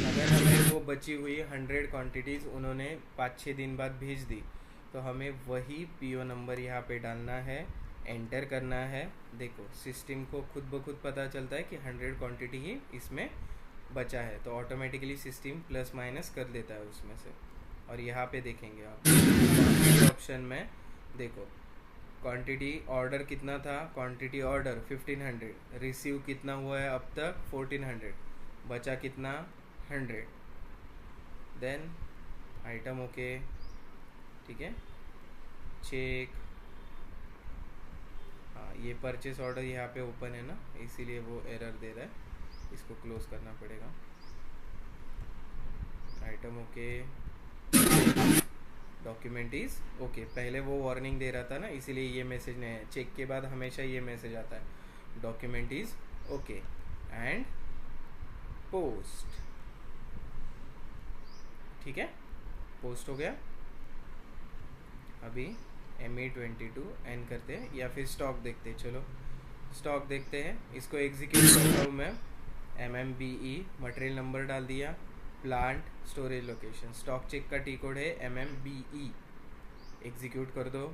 Speaker 1: अगर हमें वो बची हुई 100 क्वांटिटीज़ उन्होंने 5-6 दिन बाद भेज दी तो हमें वही पीओ नंबर यहाँ पे डालना है, एंटर करना है। देखो सिस्टम को खुद ब खुद पता चलता है कि 100 क्वांटिटी ही इसमें बचा है, तो ऑटोमेटिकली सिस्टम प्लस माइनस कर देता है उसमें से। और यहाँ पे देखेंगे आप ऑप्शन में, देखो क्वांटिटी ऑर्डर कितना था, क्वांटिटी ऑर्डर 1500, रिसीव कितना हुआ है अब तक 1400, बचा कितना 100, देन आइटम ओके ठीक है, चेक। हाँ ये परचेस ऑर्डर यहाँ पे ओपन है ना, इसीलिए वो एरर दे रहा है, इसको क्लोज करना पड़ेगा। Item okay, document is okay. पहले वो वार्निंग दे रहा था ना, इसीलिए ये मैसेज नहीं है। चेक के बाद हमेशा ये मैसेज आता है, document is okay and post. ठीक है, पोस्ट हो गया। अभी ME22 एन करते हैं या फिर स्टॉक देखते हैं। चलो स्टॉक देखते हैं, इसको एग्जीक्यूट करता हूँ मैं। MMBE मटेरियल नंबर डाल दिया, plant storage location, stock check का टी कोड है MMBE। एग्जीक्यूट कर दो,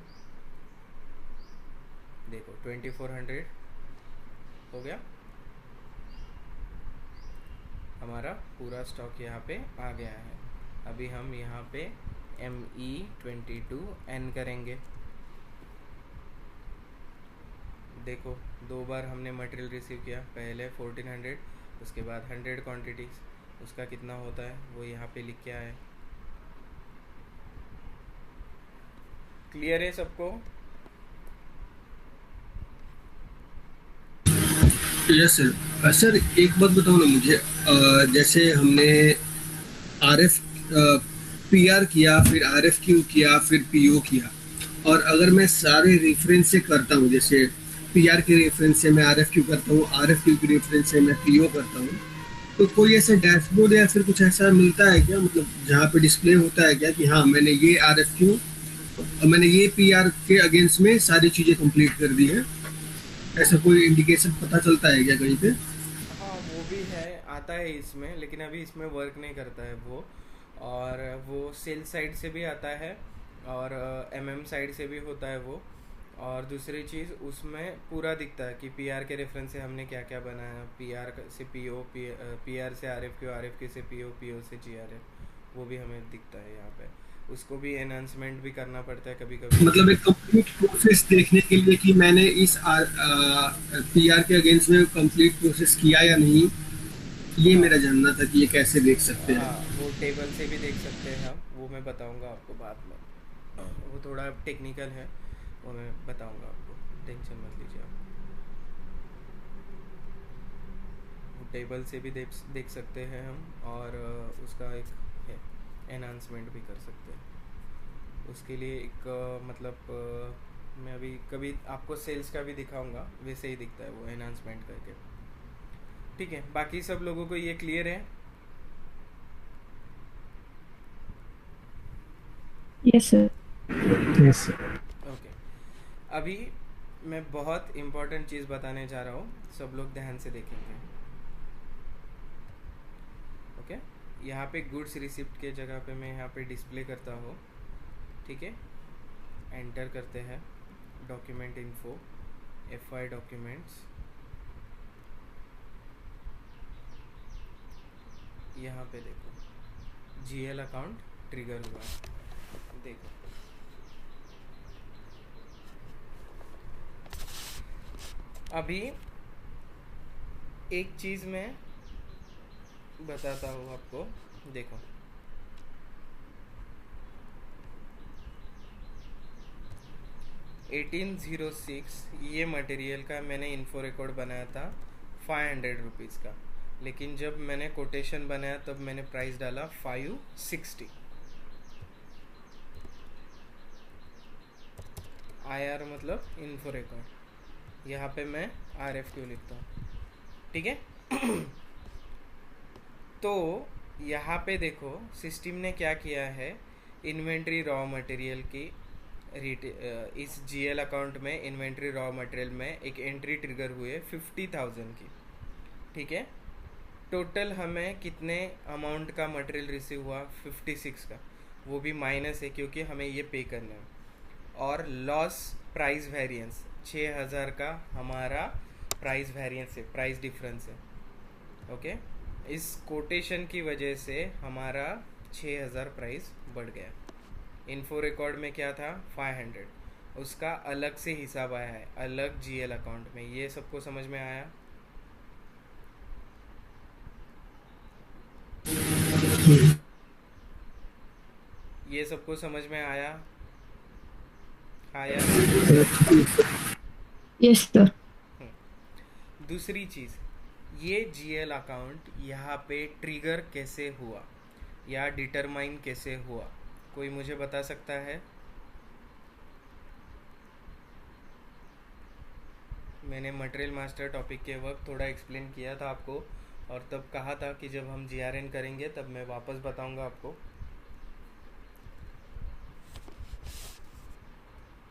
Speaker 1: देखो 2400 हो गया, हमारा पूरा स्टॉक यहाँ पे आ गया है। अभी हम यहाँ पे ME22 एन करेंगे। देखो 2 बार हमने मटेरियल रिसीव किया, पहले 1400, उसके बाद 100 क्वांटिटीज़, उसका कितना होता है वो यहाँ पे लिख के आए। क्लियर है सबको?
Speaker 3: Yes sir. सर एक बात बताओ ना मुझे, जैसे हमने RF PR किया, फिर RFQ किया, फिर PO किया, और अगर मैं सारे रेफरेंस से करता हूँ, जैसे PR के रेफरेंस से मैं RFQ करता हूँ, RFQ के रेफरेंस से मैं PO करता हूँ, तो कोई ऐसा डैशबोर्ड या फिर कुछ ऐसा मिलता है क्या, मतलब जहाँ पे डिस्प्ले होता है क्या कि हाँ मैंने ये RFQ, मैंने ये PR के अगेंस्ट में सारी चीज़ें कंप्लीट कर दी है, ऐसा कोई इंडिकेशन पता चलता है क्या कहीं पे?
Speaker 1: हाँ वो भी है, आता है इसमें, लेकिन अभी इसमें वर्क नहीं करता है वो। और वो सेल्स साइड से भी आता है और MM साइड से भी होता है वो। और दूसरी चीज़ उसमें पूरा दिखता है कि PR के रेफरेंस से हमने क्या क्या बनाया, PR से PO, PR से RFQ, RFQ से PO, PO से GRF, वो भी हमें दिखता है यहाँ पे। उसको भी एनहांसमेंट भी करना पड़ता है कभी कभी।
Speaker 3: मतलब एक कंप्लीट प्रोसेस देखने के लिए कि मैंने इस PR के अगेंस्ट में कंप्लीट प्रोसेस किया या नहीं, ये
Speaker 1: हाँ
Speaker 3: मेरा जानना था कि ये कैसे देख सकते हैं।
Speaker 1: हाँ, वो टेबल से भी देख सकते हैं हम, वो मैं बताऊंगा आपको बाद में, वो थोड़ा टेक्निकल है, वो मैं बताऊंगा आपको, टेंशन मत लीजिए आप। वो टेबल से भी देख सकते हैं हम, और उसका एक है एनहांसमेंट भी कर सकते हैं। उसके लिए एक मतलब मैं अभी कभी आपको सेल्स का भी दिखाऊंगा, वैसे ही दिखता है वो एनहांसमेंट करके। ठीक है, बाकी सब लोगों को ये क्लियर है?
Speaker 4: Yes sir.
Speaker 2: Yes sir.
Speaker 1: Okay, अभी मैं बहुत इम्पोर्टेंट चीज़ बताने जा रहा हूँ, सब लोग ध्यान से देखेंगे। ओके, यहाँ पे गुड्स रिसिप्ट के जगह पे मैं यहाँ पे डिस्प्ले करता हूँ। ठीक है, एंटर करते हैं डॉक्यूमेंट इन्फो, FI डॉक्यूमेंट्स, यहाँ पे देखो GL अकाउंट ट्रिगर हुआ है, देखो अभी एक चीज़ मैं बताता हूँ आपको, देखो 1806 ये मटेरियल का मैंने इन्फो रिकॉर्ड बनाया था 500 रुपीज़ का, लेकिन जब मैंने कोटेशन बनाया तब मैंने प्राइस डाला 560। IR मतलब इन्फो रिकॉर्ड, यहाँ पे मैं RFQ लिखता हूँ। ठीक है तो यहाँ पे देखो सिस्टम ने क्या किया है, इन्वेंट्री रॉ मटेरियल की इस जीएल अकाउंट में इन्वेंट्री रॉ मटेरियल में एक एंट्री ट्रिगर हुई है 50,000 की, ठीक है। टोटल हमें कितने अमाउंट का मटेरियल रिसीव हुआ, 56 का, वो भी माइनस है क्योंकि हमें ये पे करना है। और लॉस प्राइस वेरिएंस 6,000 का हमारा प्राइस वेरिएंस है, प्राइस डिफरेंस है, ओके। इस कोटेशन की वजह से हमारा 6,000 प्राइस बढ़ गया। इन्फो रिकॉर्ड में क्या था 500, उसका अलग से हिसाब आया है अलग जीएल अकाउंट में। ये सबको समझ में आया? ये सबको समझ में आया? आया?
Speaker 4: Yes sir.
Speaker 1: दूसरी चीज़, ये जीएल अकाउंट यहाँ पे ट्रिगर कैसे हुआ या डिटरमाइन कैसे हुआ, कोई मुझे बता सकता है? मैंने मटेरियल मास्टर टॉपिक के वक्त थोड़ा एक्सप्लेन किया था आपको, और तब कहा था कि जब हम जीआरएन करेंगे तब मैं वापस बताऊंगा आपको।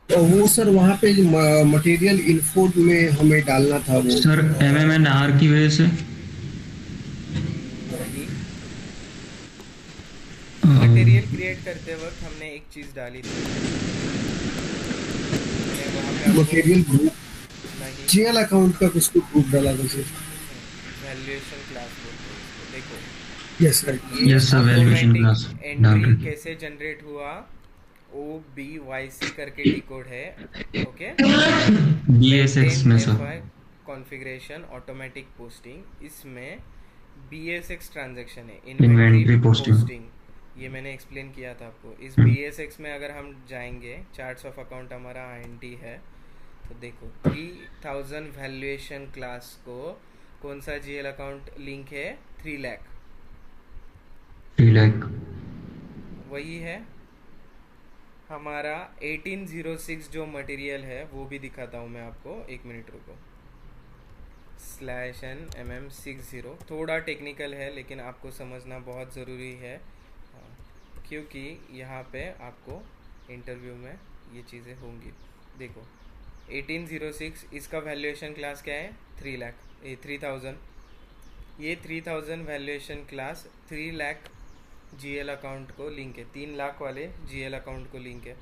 Speaker 3: तो वो सर वहाँ पे मटेरियल इन्फो में हमें डालना था वो
Speaker 5: सर MMNR की वजह से
Speaker 1: मटेरियल क्रिएट करते वक्त हमने एक चीज़ डाली थी,
Speaker 3: मटेरियल ग्रुप
Speaker 1: नहीं,
Speaker 3: जीएल अकाउंट का कुछ ग्रुप डाला था सर।
Speaker 1: वैल्यूएशन क्लास बोलते हैं इसको। देखो
Speaker 3: yes sir.
Speaker 5: Yes sir, valuation class डाल
Speaker 1: एंट्री
Speaker 5: रही
Speaker 1: कैसे जनरेट हुआ, OBYC करके डिकोड है, ओके।
Speaker 5: BSX में सर।
Speaker 1: कॉन्फ़िगरेशन ऑटोमेटिक पोस्टिंग, इसमें BSX ट्रांजैक्शन है,
Speaker 5: इन्वेंट्री
Speaker 1: इन्वेंट्री
Speaker 5: पोस्टिंग।
Speaker 1: पोस्टिंग। ये मैंने एक्सप्लेन किया था आपको। इस BSX में अगर हम जाएंगे, चार्ट्स ऑफ अकाउंट हमारा INT है, तो देखो 3000 वैल्यूएशन क्लास को कौन सा जीएल अकाउंट लिंक है, 3 लाख,
Speaker 5: 3 लाख
Speaker 1: वही है हमारा। 1806 जो मटेरियल है वो भी दिखाता हूँ मैं आपको, 1 मिनट रुको। /NMM60 थोड़ा टेक्निकल है लेकिन आपको समझना बहुत ज़रूरी है, क्योंकि यहाँ पे आपको इंटरव्यू में ये चीज़ें होंगी। देखो 1806, इसका वैल्यूएशन क्लास क्या है, 3 लाख, 3000। ये 3000 valuation class 3 lakh GL account को लिंक है, 3 लाख वाले जीएल अकाउंट को लिंक है,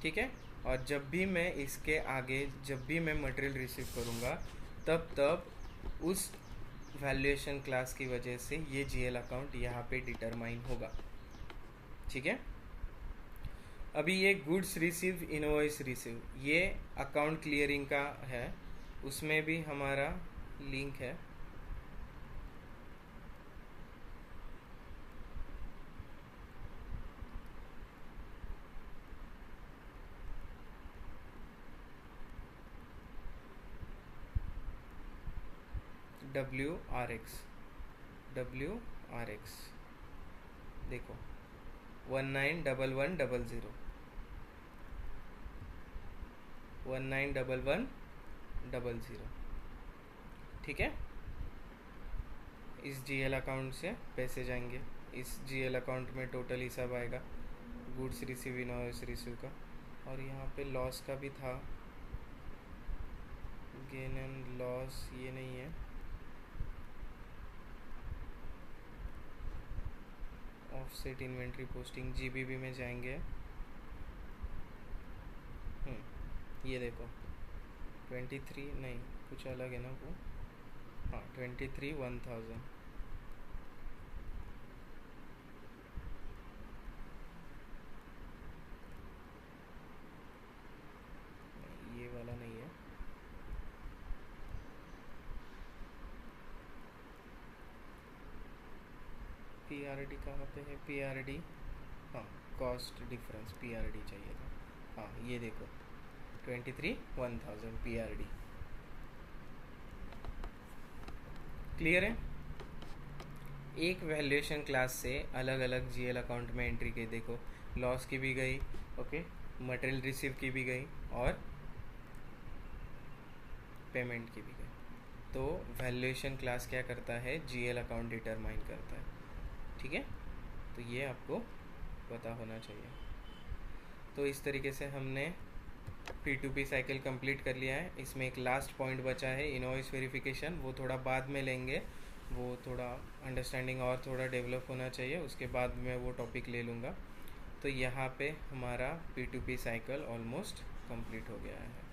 Speaker 1: ठीक है। और जब भी मैं इसके आगे, जब भी मैं मटेरियल रिसीव करूँगा, तब उस वैल्यूएशन क्लास की वजह से ये जीएल अकाउंट यहाँ पे डिटरमाइन होगा, ठीक है। अभी ये गुड्स रिसीव, इनवॉइस रिसीव, ये अकाउंट क्लियरिंग का है, उसमें भी हमारा लिंक है। WRX देखो 191100 191100, ठीक है। इस जीएल अकाउंट से पैसे जाएंगे, इस जीएल अकाउंट में टोटल हिसाब आएगा गुड्स रिसीव, इनवॉइस रिसीव का। और यहाँ पे लॉस का भी था, गेन एंड लॉस ये नहीं है, ऑफसेट इन्वेंट्री पोस्टिंग, जीबीबी में जाएंगे। ये देखो 23 नहीं, कुछ अलग है ना वो, हाँ 23,1000, ये वाला नहीं है। पीआरडी कहाँ पे है, पीआरडी, हाँ कॉस्ट डिफरेंस पीआरडी चाहिए था, हाँ ये देखो 23,1000 पीआरडी, क्लियर है। एक वैल्यूएशन क्लास से अलग अलग जीएल अकाउंट में एंट्री की, देखो लॉस की भी गई, ओके, मटेरियल रिसीव की भी गई और पेमेंट की भी गई। तो वैल्यूएशन क्लास क्या करता है, जीएल अकाउंट डिटरमाइन करता है, ठीक है। तो ये आपको पता होना चाहिए। तो इस तरीके से हमने P2P साइकिल कंप्लीट कर लिया है। इसमें एक लास्ट पॉइंट बचा है इनवॉइस वेरिफिकेशन, वो थोड़ा बाद में लेंगे, वो थोड़ा अंडरस्टैंडिंग और थोड़ा डेवलप होना चाहिए, उसके बाद मैं वो टॉपिक ले लूँगा। तो यहाँ पे हमारा P2P साइकिल ऑलमोस्ट कंप्लीट हो गया है।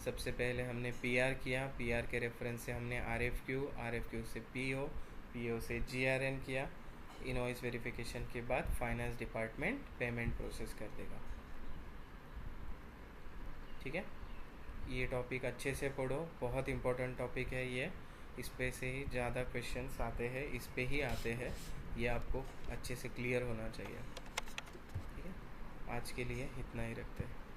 Speaker 1: सबसे पहले हमने PR किया, PR के रेफरेंस से हमने RFQ, RFQ से PO, PO से GRN किया। इनवॉइस वेरिफिकेशन के बाद फाइनेंस डिपार्टमेंट पेमेंट प्रोसेस कर देगा। ठीक है, ये टॉपिक अच्छे से पढ़ो, बहुत इम्पोर्टेंट टॉपिक है ये। इस पे से ही ज़्यादा क्वेश्चंस आते हैं, इस पे ही आते हैं, ये आपको अच्छे से क्लियर होना चाहिए। ठीक है, आज के लिए इतना ही रखते हैं।